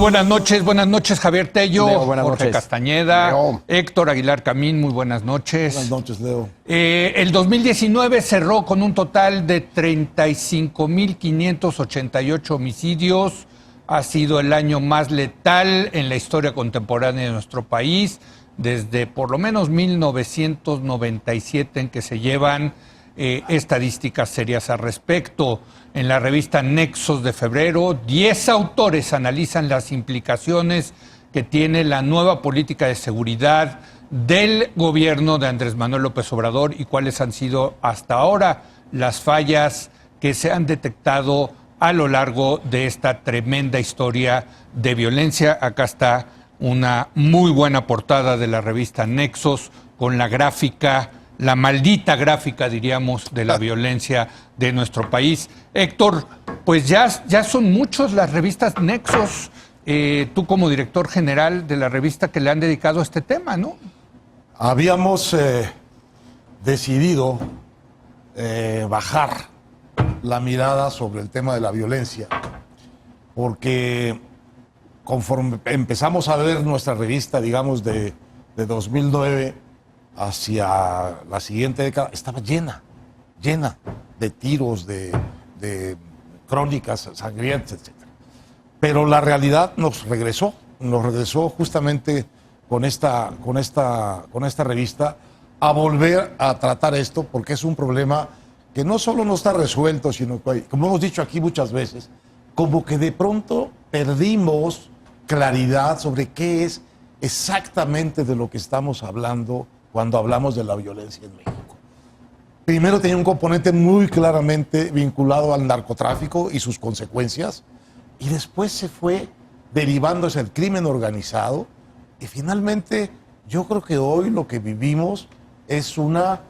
buenas noches Javier Tello, Leo, Jorge noches. Castañeda, Leo. Héctor Aguilar Camín, muy buenas noches. Buenas noches, Leo. El 2019 cerró con un total de 35.588 homicidios. Ha sido el año más letal en la historia contemporánea de nuestro país, desde por lo menos 1997 en que se llevan estadísticas serias al respecto. En la revista Nexos de febrero, 10 autores analizan las implicaciones que tiene la nueva política de seguridad del gobierno de Andrés Manuel López Obrador y cuáles han sido hasta ahora las fallas que se han detectado a lo largo de esta tremenda historia de violencia. Acá está una muy buena portada de la revista Nexos con la gráfica, la maldita gráfica, diríamos, de la violencia de nuestro país. Héctor, pues ya son muchos las revistas Nexos, tú como director general de la revista, que le han dedicado a este tema, ¿no? Habíamos decidido bajar la mirada sobre el tema de la violencia, porque conforme empezamos a ver nuestra revista, digamos, de 2009 hacia la siguiente década, estaba llena de tiros, de crónicas sangrientas, etc. Pero la realidad nos regresó justamente con esta revista a volver a tratar esto, porque es un problema que no solo no está resuelto, sino que, como hemos dicho aquí muchas veces, como que de pronto perdimos claridad sobre qué es exactamente de lo que estamos hablando cuando hablamos de la violencia en México. Primero tenía un componente muy claramente vinculado al narcotráfico y sus consecuencias, y después se fue derivando hacia el crimen organizado, y finalmente yo creo que hoy lo que vivimos es una,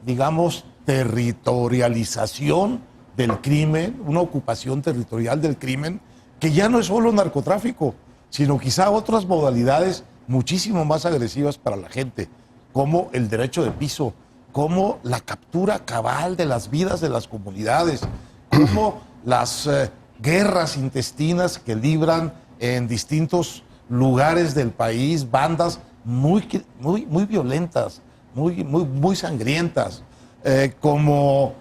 digamos, territorialización del crimen, una ocupación territorial del crimen, que ya no es solo narcotráfico, sino quizá otras modalidades muchísimo más agresivas para la gente, como el derecho de piso, como la captura cabal de las vidas de las comunidades, como las guerras intestinas que libran en distintos lugares del país, bandas muy violentas, muy sangrientas, como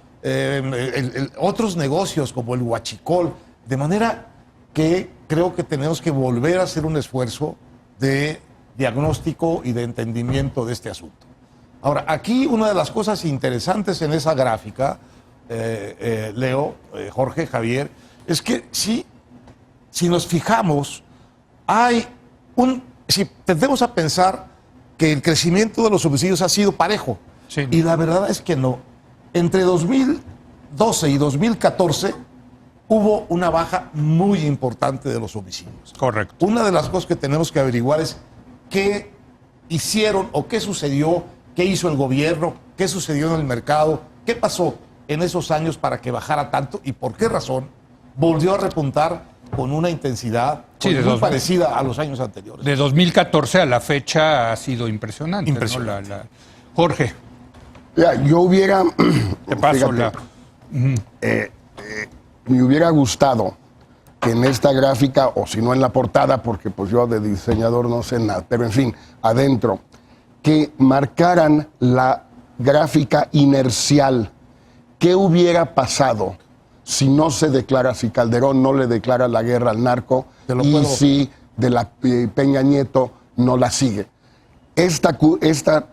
otros negocios como el huachicol, de manera que creo que tenemos que volver a hacer un esfuerzo de diagnóstico y de entendimiento de este asunto. Ahora, aquí una de las cosas interesantes en esa gráfica, Leo, Jorge, Javier, es que si nos fijamos, si tendemos a pensar que el crecimiento de los homicidios ha sido parejo, sí, y la verdad es que no. Entre 2012 y 2014 hubo una baja muy importante de los homicidios. Correcto. Una de las cosas que tenemos que averiguar es qué hicieron o qué sucedió, qué hizo el gobierno, qué sucedió en el mercado, qué pasó en esos años para que bajara tanto y por qué razón volvió a repuntar con una intensidad muy parecida a los años anteriores. De 2014 a la fecha ha sido impresionante. Impresionante. ¿No? Jorge. Ya, yo hubiera... ¿Qué pasó? Me hubiera gustado que en esta gráfica, o si no en la portada, porque pues yo de diseñador no sé nada, pero en fin, adentro, que marcaran la gráfica inercial. ¿Qué hubiera pasado si no se declara, si Calderón no le declara la guerra al narco y si de la Peña Nieto no la sigue? Esta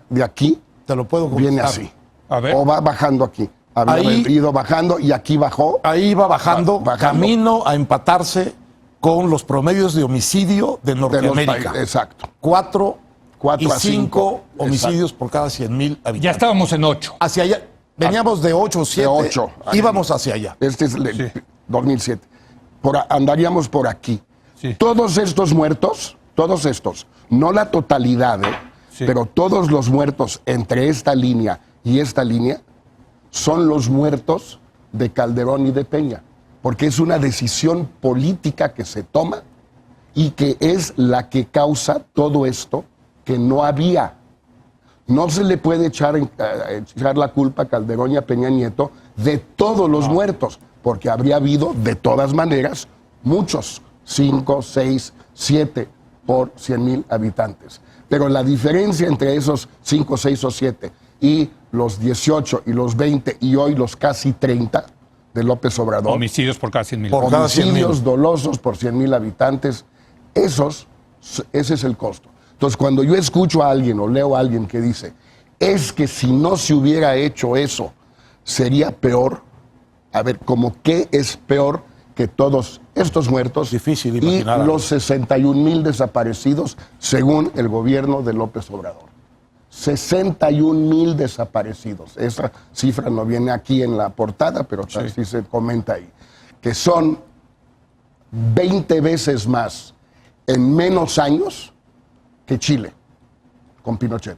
de aquí te lo puedo viene así. A ver. O va bajando aquí. Había ido bajando y aquí bajó. Ahí va bajando, camino a empatarse con los promedios de homicidio de Norteamérica. Exacto. 4 y a 5 homicidios por cada 100,000 habitantes. Ya estábamos en 8. Hacia allá. Veníamos de 8 o 7. De 8. Íbamos hacia allá. Este es 2007. Andaríamos por aquí. Sí. Todos estos muertos, no la totalidad, sí, pero todos los muertos entre esta línea y esta línea son los muertos de Calderón y de Peña, porque es una decisión política que se toma y que es la que causa todo esto que no había. No se le puede echar la culpa a Calderón y a Peña Nieto de todos los muertos, porque habría habido, de todas maneras, muchos 5, 6, 7 por 100,000 habitantes. Pero la diferencia entre esos 5, 6 o 7 y los 18 y los 20 y hoy los casi 30 de López Obrador. Homicidios por cada 100,000. Por cada 100,000. Homicidios dolosos por 100,000 habitantes. Ese es el costo. Entonces, cuando yo escucho a alguien o leo a alguien que dice, es que si no se hubiera hecho eso, sería peor. A ver, ¿cómo qué es peor que todos estos muertos Difícil y imaginar algo. los 61,000 desaparecidos según el gobierno de López Obrador? 61,000 desaparecidos. Esa cifra no viene aquí en la portada, pero sí se comenta ahí. Que son 20 veces más en menos años que Chile, con Pinochet.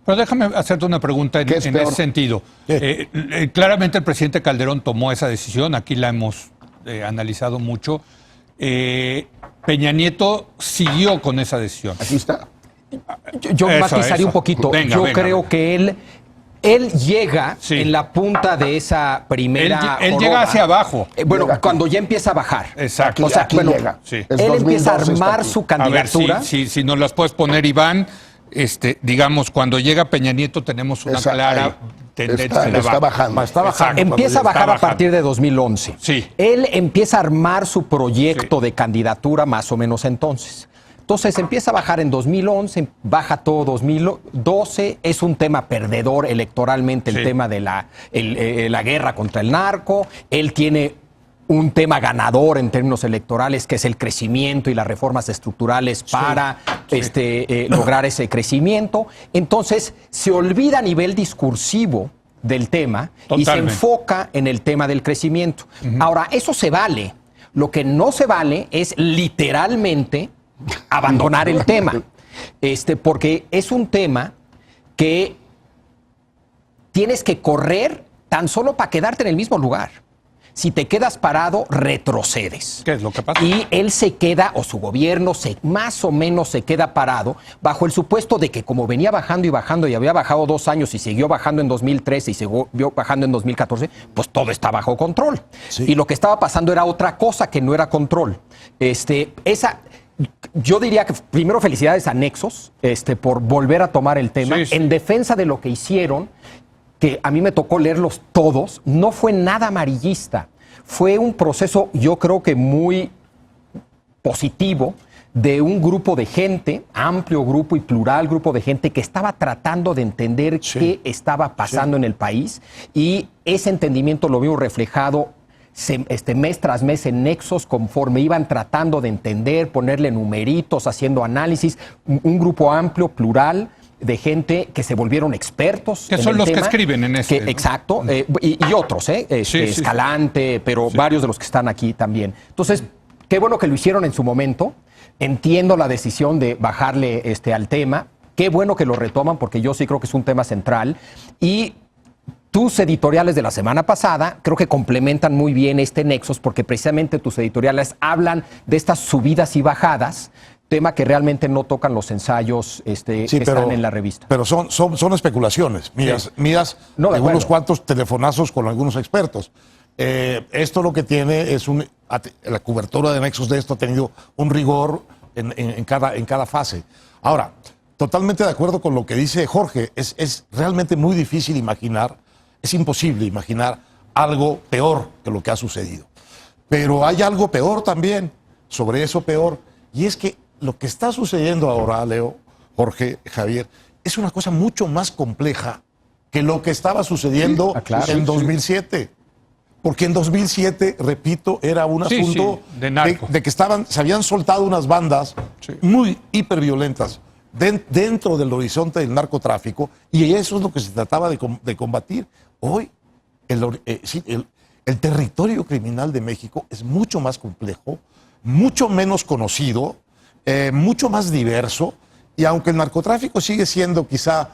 Pero déjame hacerte una pregunta en ¿Qué es ese peor? sentido. Claramente el presidente Calderón tomó esa decisión, aquí la hemos analizado mucho. Peña Nieto siguió con esa decisión. Aquí está. Yo Eso, matizaría eso. un poquito. Venga, Yo venga, creo venga. que él llega Sí. en la punta de esa primera Él joroba. llega hacia abajo. Bueno, Llega aquí. cuando ya empieza a bajar. Exacto. O sea, Aquí bueno, llega. Sí. Es él empieza a 2012 está armar aquí. su A ver, candidatura. si nos las puedes poner, Iván. Digamos, cuando llega Peña Nieto tenemos una Esa, clara ahí. tendencia de Está baja. bajando. Está bajando. Empieza a Está bajar a bajando. partir de 2011. Sí. Él empieza a armar su proyecto Sí. de candidatura más o menos entonces. Entonces empieza a bajar en 2011, baja todo 2012, es un tema perdedor electoralmente el Sí. tema de la guerra contra el narco, él tiene un tema ganador en términos electorales que es el crecimiento y las reformas estructurales para lograr ese crecimiento. Entonces se olvida a nivel discursivo del tema y se Totalmente. enfoca en el tema del crecimiento. Ahora, eso se vale. Lo que no se vale es literalmente abandonar el tema. Porque es un tema que tienes que correr tan solo para quedarte en el mismo lugar. Si te quedas parado, retrocedes. ¿Qué es lo que pasa? Y él se queda, o su gobierno más o menos se queda parado, bajo el supuesto de que como venía bajando y bajando, y había bajado 2 años y siguió bajando en 2013 y siguió bajando en 2014, pues todo está bajo control. Sí. Y lo que estaba pasando era otra cosa que no era control. Yo diría que primero felicidades a Nexos por volver a tomar el tema Sí, sí. en defensa de lo que hicieron, que a mí me tocó leerlos todos. No fue nada amarillista, fue un proceso yo creo que muy positivo de un grupo de gente, amplio grupo y plural grupo de gente que estaba tratando de entender qué estaba pasando en el país, y ese entendimiento lo vimos reflejado mes tras mes en Nexos, conforme iban tratando de entender, ponerle numeritos, haciendo análisis, un grupo amplio, plural, de gente que se volvieron expertos. Que en son el los que tema, escriben en este, ¿no? Exacto, y otros, Sí, sí. Escalante, pero varios de los que están aquí también. Entonces, qué bueno que lo hicieron en su momento. Entiendo la decisión de bajarle al tema. Qué bueno que lo retoman, porque yo sí creo que es un tema central. Y tus editoriales de la semana pasada creo que complementan muy bien Nexos, porque precisamente tus editoriales hablan de estas subidas y bajadas, tema que realmente no tocan los ensayos que están en la revista. Pero son especulaciones mías No, de de acuerdo. unos cuantos telefonazos con algunos expertos. Esto lo que tiene es la cobertura de Nexos de esto ha tenido un rigor en cada fase. Ahora, totalmente de acuerdo con lo que dice Jorge, es realmente muy difícil imaginar, es imposible imaginar algo peor que lo que ha sucedido. Pero hay algo peor también, sobre eso peor, y es que lo que está sucediendo ahora, Leo, Jorge, Javier, es una cosa mucho más compleja que lo que estaba sucediendo claro. en 2007. Porque en 2007, repito, era un Sí, asunto sí, de narco. de que se habían soltado unas bandas muy hiperviolentas dentro del horizonte del narcotráfico, y eso es lo que se trataba de combatir. Hoy, el territorio criminal de México es mucho más complejo, mucho menos conocido, mucho más diverso, y aunque el narcotráfico sigue siendo quizá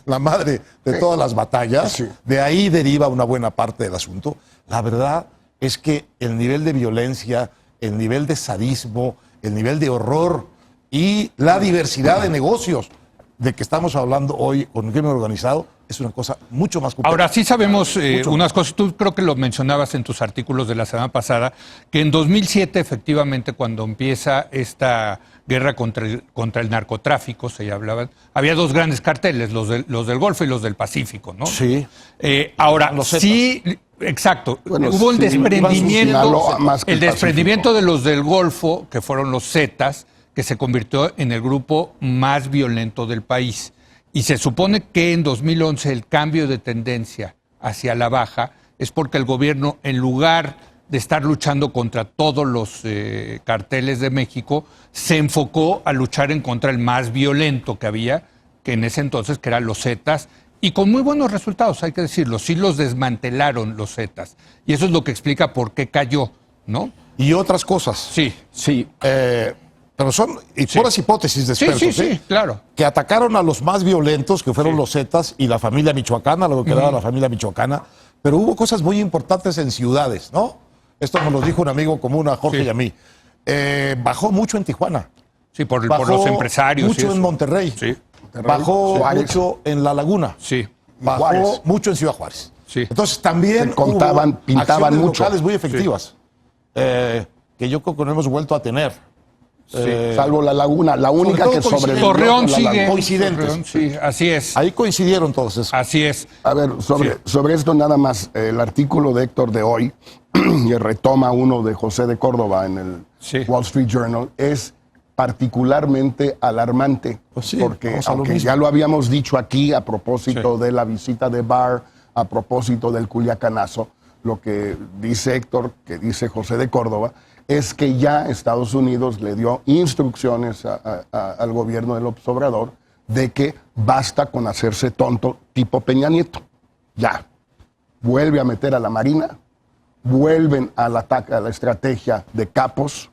la madre de todas las batallas, Sí. de ahí deriva una buena parte del asunto, la verdad es que el nivel de violencia, el nivel de sadismo, el nivel de horror y la diversidad de negocios, de que estamos hablando hoy con el crimen organizado es una cosa mucho más compleja. Ahora sí sabemos unas cosas, tú creo que lo mencionabas en tus artículos de la semana pasada, que en 2007 efectivamente cuando empieza esta guerra contra el narcotráfico, había dos grandes carteles, los del Golfo y los del Pacífico, ¿no? Sí. Ahora, Los Zetas. sí, exacto, Bueno, hubo el sí, desprendimiento, Sinaloa más que el el desprendimiento de los del Golfo, que fueron los Zetas, que se convirtió en el grupo más violento del país. Y se supone que en 2011 el cambio de tendencia hacia la baja es porque el gobierno, en lugar de estar luchando contra todos los carteles de México, se enfocó a luchar en contra el más violento que había, que en ese entonces, que eran los Zetas, y con muy buenos resultados, hay que decirlo. Sí los desmantelaron los Zetas. Y eso es lo que explica por qué cayó, ¿no? Y otras cosas. Sí. Sí. Pero son puras hipótesis de Sí, expertos. sí, claro. Que atacaron a los más violentos, que fueron los Zetas y la familia michoacana, lo que era la familia michoacana. Pero hubo cosas muy importantes en ciudades, ¿no? Esto nos lo dijo un amigo común a Jorge y a mí. Bajó mucho en Tijuana. Sí, por Bajó los empresarios. mucho y eso. en Monterrey. Sí. Bajó Juárez. mucho en La Laguna. Sí. Bajó Juárez. mucho en Ciudad Juárez. Sí. Entonces también Se contaban, hubo pintaban acciones mucho. locales muy efectivas. Que yo creo que no hemos vuelto a tener. Salvo La Laguna, la única todo que coincide. sobrevivió. Torreón fue La sigue. Laguna. Coincidentes. Torreón, sí, así es. Ahí coincidieron todos esos. Así es. A ver, sobre esto nada más, el artículo de Héctor de hoy, que retoma uno de José de Córdoba en el Sí. Wall Street Journal, es particularmente alarmante, Pues sí, porque vamos a lo aunque mismo. ya lo habíamos dicho aquí a propósito de la visita de Barr, a propósito del Culiacanazo, lo que dice Héctor, que dice José de Córdoba, es que ya Estados Unidos le dio instrucciones al gobierno de López Obrador de que basta con hacerse tonto tipo Peña Nieto. Ya. Vuelve a meter a la Marina, vuelven al ataque, a la estrategia de capos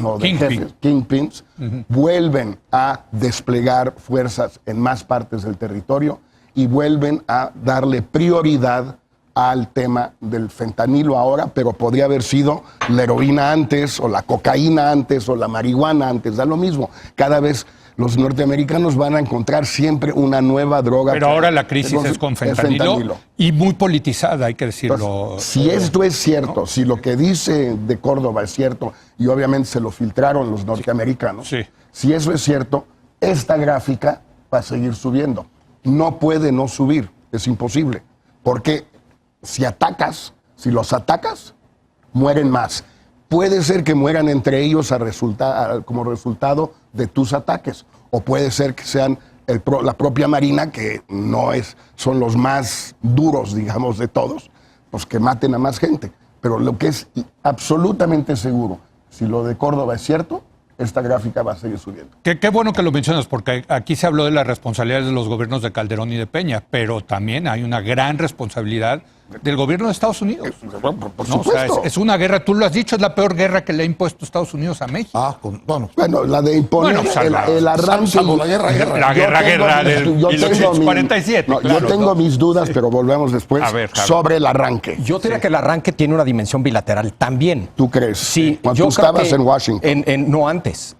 o de Kingpin. jefes, kingpins, vuelven a desplegar fuerzas en más partes del territorio y vuelven a darle prioridad al tema del fentanilo ahora, pero podría haber sido la heroína antes, o la cocaína antes, o la marihuana antes, da lo mismo. Cada vez los norteamericanos van a encontrar siempre una nueva droga. Pero ahora la crisis es con fentanilo y muy politizada, hay que decirlo. Entonces, si esto es cierto, si lo que dice de Córdoba es cierto, y obviamente se lo filtraron los norteamericanos, Sí. si eso es cierto, esta gráfica va a seguir subiendo. No puede no subir, es imposible, porque si los atacas, mueren más. Puede ser que mueran entre ellos como resultado de tus ataques, o puede ser que sean la propia Marina, que son los más duros, digamos, de todos, pues que maten a más gente. Pero lo que es absolutamente seguro, si lo de Córdoba es cierto, esta gráfica va a seguir subiendo. Qué bueno que lo mencionas, porque aquí se habló de las responsabilidades de los gobiernos de Calderón y de Peña, pero también hay una gran responsabilidad del gobierno de Estados Unidos. Por ¿No? O sea, supuesto. es una guerra, tú lo has dicho, es la peor guerra que le ha impuesto Estados Unidos a México. Bueno, la de imponer Bueno, salvo- el arranque. salvo la guerra. La guerra del yo tengo 1847. yo claro, tengo ¿no? mis dudas, pero volvemos después A ver, Javi. sobre el arranque. Yo diría que el arranque tiene una dimensión bilateral también. ¿Tú crees? Sí, Cuando yo tú creo estabas que en Washington. no antes,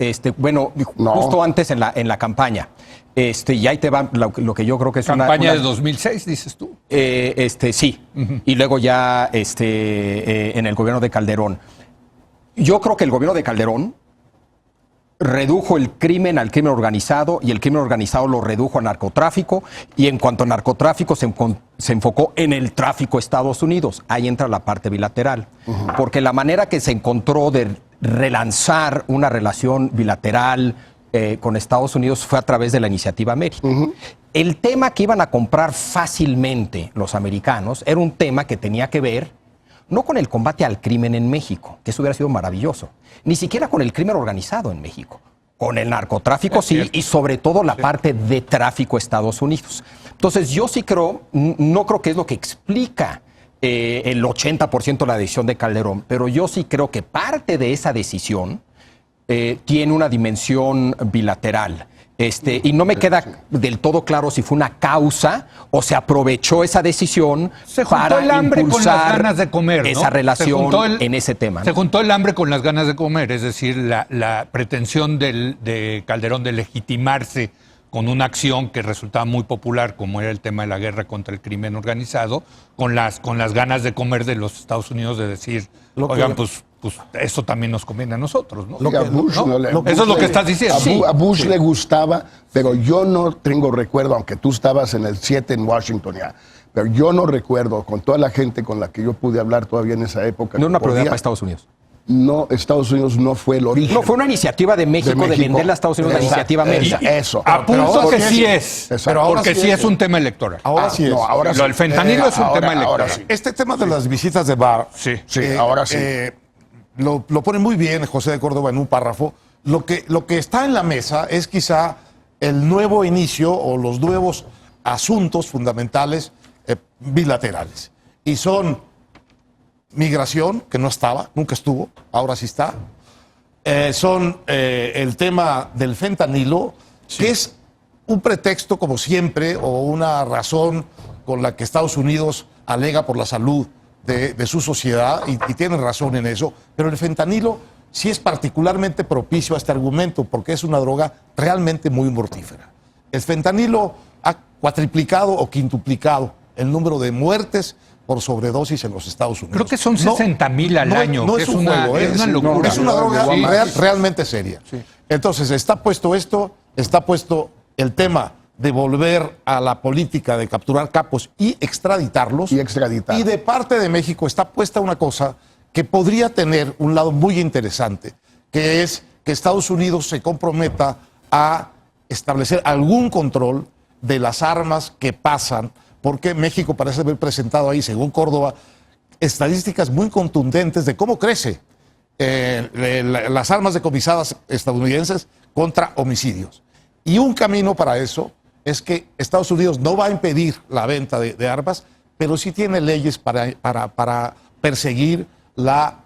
No. justo antes en la campaña. Y ahí te va lo que yo creo que es Campaña una de 2006, dices tú. sí. Y luego ya en el gobierno de Calderón. Yo creo que el gobierno de Calderón redujo el crimen al crimen organizado y el crimen organizado lo redujo a narcotráfico, y en cuanto a narcotráfico se enfocó en el tráfico a Estados Unidos. Ahí entra la parte bilateral, porque la manera que se encontró de relanzar una relación bilateral con Estados Unidos fue a través de la Iniciativa América. El tema que iban a comprar fácilmente los americanos era un tema que tenía que ver no con el combate al crimen en México, que eso hubiera sido maravilloso, ni siquiera con el crimen organizado en México, con el narcotráfico sí, y sobre todo la parte de tráfico a Estados Unidos. Entonces yo sí creo, no creo que es lo que explica el 80% de la decisión de Calderón, pero yo sí creo que parte de esa decisión tiene una dimensión bilateral. Y no me queda del todo claro si fue una causa o se aprovechó esa decisión Se juntó para el hambre con las impulsar ganas de comer, ¿no? esa Se relación juntó en ese tema. Se ¿no? juntó el hambre con las ganas de comer, es decir, la pretensión de Calderón de legitimarse con una acción que resultaba muy popular, como era el tema de la guerra contra el crimen organizado, con las ganas de comer de los Estados Unidos de decir, oigan, pues eso también nos conviene a nosotros, ¿no? A Bush ¿no? no le- Eso es lo que estás diciendo. A Bush le gustaba, pero yo no tengo recuerdo, aunque tú estabas en el 7 en Washington ya, pero yo no recuerdo, con toda la gente con la que yo pude hablar todavía en esa época. No es una prioridad podía, para Estados Unidos. No, Estados Unidos no fue el origen. No, fue una iniciativa de México de, venderle a Estados Unidos la Exacto, iniciativa América. Eso. Apunto que sí es, Exacto. pero Ahora porque sí sí es. es un tema electoral. Ahora sí es. No, ahora sí. Lo del fentanilo es un ahora- tema electoral. ahora sí. Este tema de las visitas de Barr, Sí. Sí, ahora sí. lo pone muy bien José de Córdoba en un párrafo. Lo que está en la mesa es quizá el nuevo inicio o los nuevos asuntos fundamentales bilaterales. Y son migración, que no estaba, nunca estuvo, ahora sí está. Son el tema del fentanilo, que es un pretexto, como siempre, o una razón con la que Estados Unidos alega por la salud de su sociedad, y tienen razón en eso, pero el fentanilo sí es particularmente propicio a este argumento, porque es una droga realmente muy mortífera. El fentanilo ha cuatriplicado o quintuplicado el número de muertes por sobredosis en los Estados Unidos. Creo que son 60,000 al año, No que es es un una- juego, es una locura. Es una droga Sí. realmente seria. Entonces, está puesto esto, está puesto el tema de volver a la política de capturar capos y extraditarlos. Y extraditar. Y de parte de México está puesta una cosa que podría tener un lado muy interesante, que es que Estados Unidos se comprometa a establecer algún control de las armas que pasan, porque México parece haber presentado ahí, según Córdoba, estadísticas muy contundentes de cómo crece las armas decomisadas estadounidenses contra homicidios. Y un camino para eso es que Estados Unidos no va a impedir la venta de armas, pero sí tiene leyes para perseguir la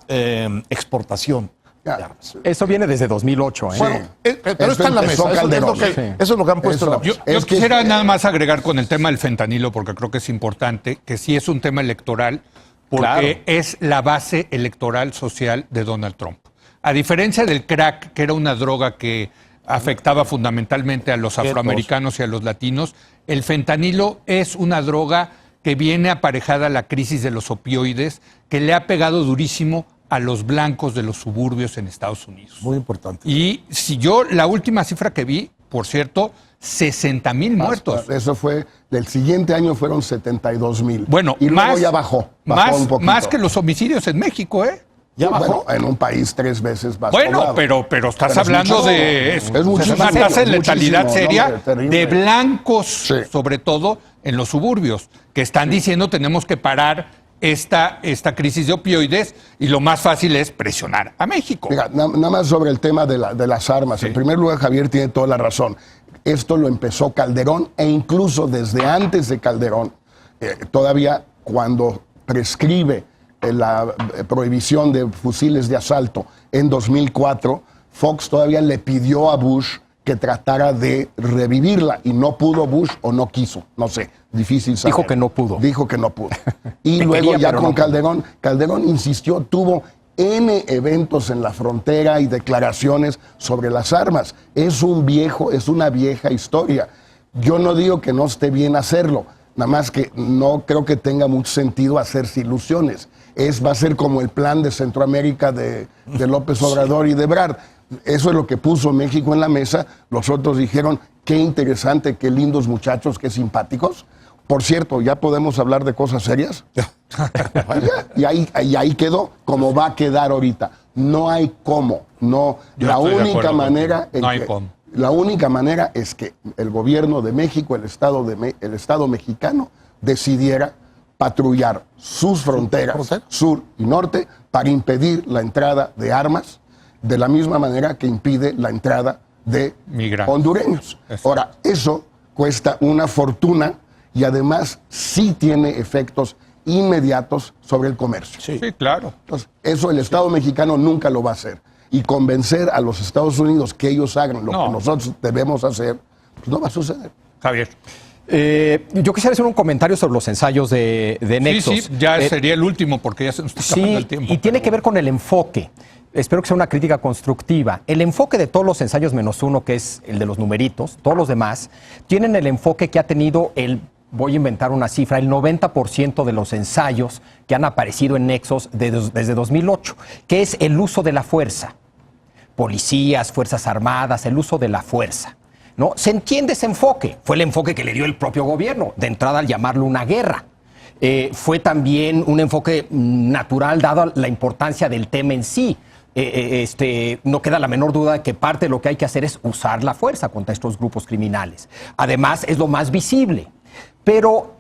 exportación de armas. Eso viene desde 2008. ¿eh? Bueno, pero Esto está en la empezó mesa. Calderón. Eso es lo que han puesto en la Eso. mesa. Yo Es que- quisiera nada más agregar con el tema del fentanilo, porque creo que es importante, que sí es un tema electoral, porque Claro. es la base electoral social de Donald Trump. A diferencia del crack, que era una droga que afectaba fundamentalmente a los afroamericanos y a los latinos, el fentanilo es una droga que viene aparejada a la crisis de los opioides, que le ha pegado durísimo a los blancos de los suburbios en Estados Unidos. Muy importante. Y si yo, la última cifra que vi, por cierto, 60,000 muertos. Eso fue, del siguiente año fueron 72,000. Bueno, y luego más, ya bajó un poquito. más que los homicidios en México, ¿eh? Ya bajó. Bueno, en un país 3 veces más Bueno, poblado. pero estás Pero es hablando mucho- de es muchísimo, una tasa de letalidad muchísimo, seria hombre, terrible. de blancos, Sí. sobre todo en los suburbios, que están diciendo tenemos que parar esta crisis de opioides y lo más fácil es presionar a México. Mira, nada más sobre el tema de las armas. En primer lugar, Javier tiene toda la razón. Esto lo empezó Calderón e incluso desde antes de Calderón, todavía cuando prescribe la prohibición de fusiles de asalto en 2004, Fox todavía le pidió a Bush que tratara de revivirla y no pudo Bush o no quiso, no sé, difícil saber. Dijo que no pudo. Dijo que no pudo. Y Que luego quería, ya pero con no pudo. Calderón insistió, tuvo N eventos en la frontera y declaraciones sobre las armas. Es una vieja historia. Yo no digo que no esté bien hacerlo, nada más que no creo que tenga mucho sentido hacerse ilusiones. Va a ser como el plan de Centroamérica de López Obrador y de Ebrard. Eso es lo que puso México en la mesa. Los otros dijeron, qué interesante, qué lindos muchachos, qué simpáticos. Por cierto, ¿ya podemos hablar de cosas serias? Y ahí quedó, como va a quedar ahorita. No hay cómo. No, Yo la estoy de única acuerdo manera contigo. No hay cómo. la única manera es que el gobierno de México, el Estado mexicano, decidiera patrullar sus fronteras, sur y norte, para impedir la entrada de armas, de la misma manera que impide la entrada de Migrantes. hondureños. Eso. Ahora, eso cuesta una fortuna y además sí tiene efectos inmediatos sobre el comercio. Sí, claro. Entonces, eso el Estado mexicano nunca lo va a hacer. Y convencer a los Estados Unidos que ellos hagan lo No. que nosotros debemos hacer, pues no va a suceder. Javier. Yo quisiera hacer un comentario sobre los ensayos de Nexos. Sí, ya sería el último porque ya se nos está acabando el tiempo. Y tiene que ver con el enfoque. Espero que sea una crítica constructiva. El enfoque de todos los ensayos menos uno, que es el de los numeritos, todos los demás, tienen el enfoque que ha tenido voy a inventar una cifra, el 90% de los ensayos que han aparecido en Nexos desde 2008, que es el uso de la fuerza. Policías, Fuerzas Armadas, el uso de la fuerza, ¿no? Se entiende ese enfoque. Fue el enfoque que le dio el propio gobierno, de entrada al llamarlo una guerra. Fue también un enfoque natural, dado la importancia del tema en sí. No queda la menor duda de que parte de lo que hay que hacer es usar la fuerza contra estos grupos criminales. Además, es lo más visible. Pero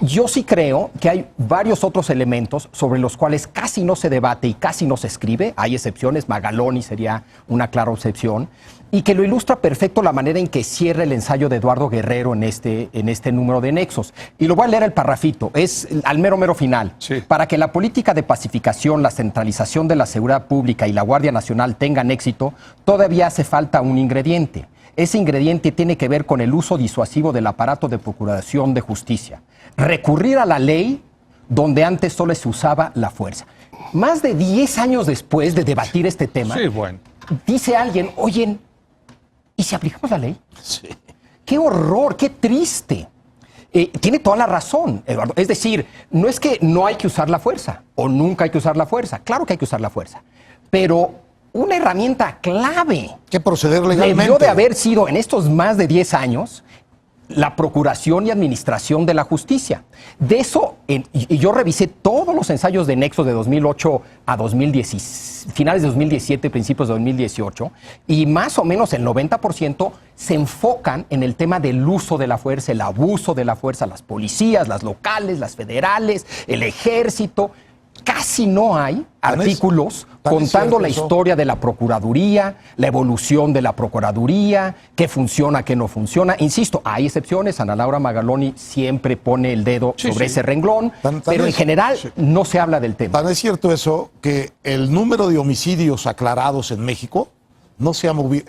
yo sí creo que hay varios otros elementos sobre los cuales casi no se debate y casi no se escribe. Hay excepciones, Magaloni sería una clara excepción, y que lo ilustra perfecto la manera en que cierra el ensayo de Eduardo Guerrero en este número de Nexos. Y lo voy a leer el parrafito, es al mero final. Sí. Para que la política de pacificación, la centralización de la seguridad pública y la Guardia Nacional tengan éxito, todavía hace falta un ingrediente. Ese ingrediente tiene que ver con el uso disuasivo del aparato de procuración de justicia. Recurrir a la ley donde antes solo se usaba la fuerza. Más de 10 años después de debatir este tema, Sí, bueno. dice alguien, oye, ¿y si aplicamos la ley? Sí. ¡Qué horror, qué triste! Tiene toda la razón, Eduardo. Es decir, no es que no hay que usar la fuerza o nunca hay que usar la fuerza. Claro que hay que usar la fuerza, pero una herramienta clave Que proceder legalmente. debió de haber sido en estos más de 10 años la procuración y administración de la justicia. De eso, y yo revisé todos los ensayos de Nexos de 2008 a 2010, finales de 2017, principios de 2018, y más o menos el 90% se enfocan en el tema del uso de la fuerza, el abuso de la fuerza, las policías, las locales, las federales, el ejército. Casi no hay artículos contando la historia de la Procuraduría, la evolución de la Procuraduría, qué funciona, qué no funciona. Insisto, hay excepciones. Ana Laura Magaloni siempre pone el dedo sobre ese renglón, pero en general no se habla del tema. Tan es cierto eso que el número de homicidios aclarados en México no se ha movido.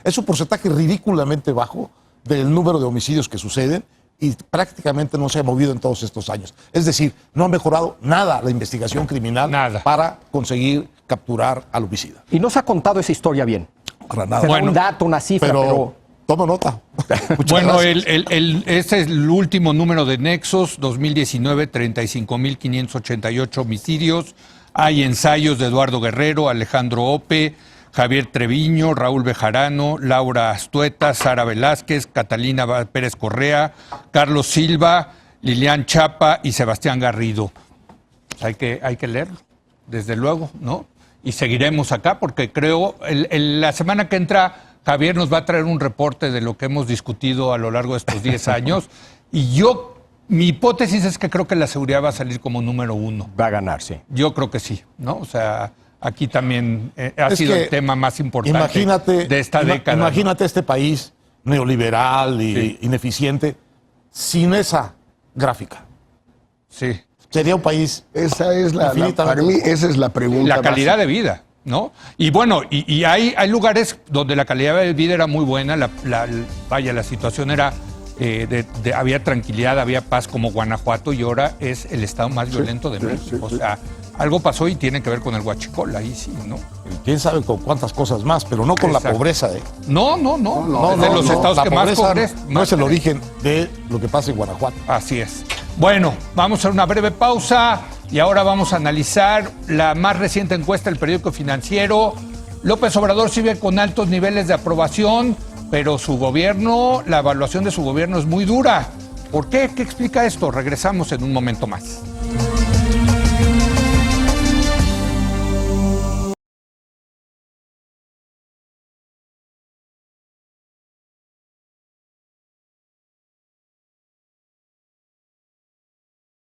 Es un porcentaje ridículamente bajo del número de homicidios que suceden y prácticamente no se ha movido en todos estos años. Es decir, no ha mejorado nada la investigación criminal para conseguir capturar al homicida. Y no se ha contado esa historia bien. Para nada. Se da un dato, una cifra, pero toma nota. Bueno, este es el último número de Nexos, 2019, 35.588 homicidios. Hay ensayos de Eduardo Guerrero, Alejandro Ope, Javier Treviño, Raúl Bejarano, Laura Astueta, Sara Velázquez, Catalina Pérez Correa, Carlos Silva, Lilian Chapa y Sebastián Garrido. Hay que leerlo, desde luego, ¿no? Y seguiremos acá porque creo, la semana que entra, Javier nos va a traer un reporte de lo que hemos discutido a lo largo de estos 10 años. Y mi hipótesis es que creo que la seguridad va a salir como número 1. Va a ganar, sí. Yo creo que sí, ¿no? O sea, aquí también ha sido el tema más importante de esta década. Imagínate este país neoliberal y ineficiente sin esa gráfica. Sí. Sería un país... Para mí esa es la pregunta. La calidad de vida, ¿no? Y bueno, y hay lugares donde la calidad de vida era muy buena, la situación era... había tranquilidad, había paz, como Guanajuato, y ahora es el estado más violento de México. O sea, algo pasó y tiene que ver con el huachicol, ahí sí, ¿no? Quién sabe con cuántas cosas más, pero no con la pobreza. No. Es de los estados que más pobreza. No es el origen de lo que pasa en Guanajuato. Así es. Bueno, vamos a hacer una breve pausa y ahora vamos a analizar la más reciente encuesta del periódico Financiero. López Obrador sigue con altos niveles de aprobación, pero la evaluación de su gobierno es muy dura. ¿Por qué? ¿Qué explica esto? Regresamos en un momento más.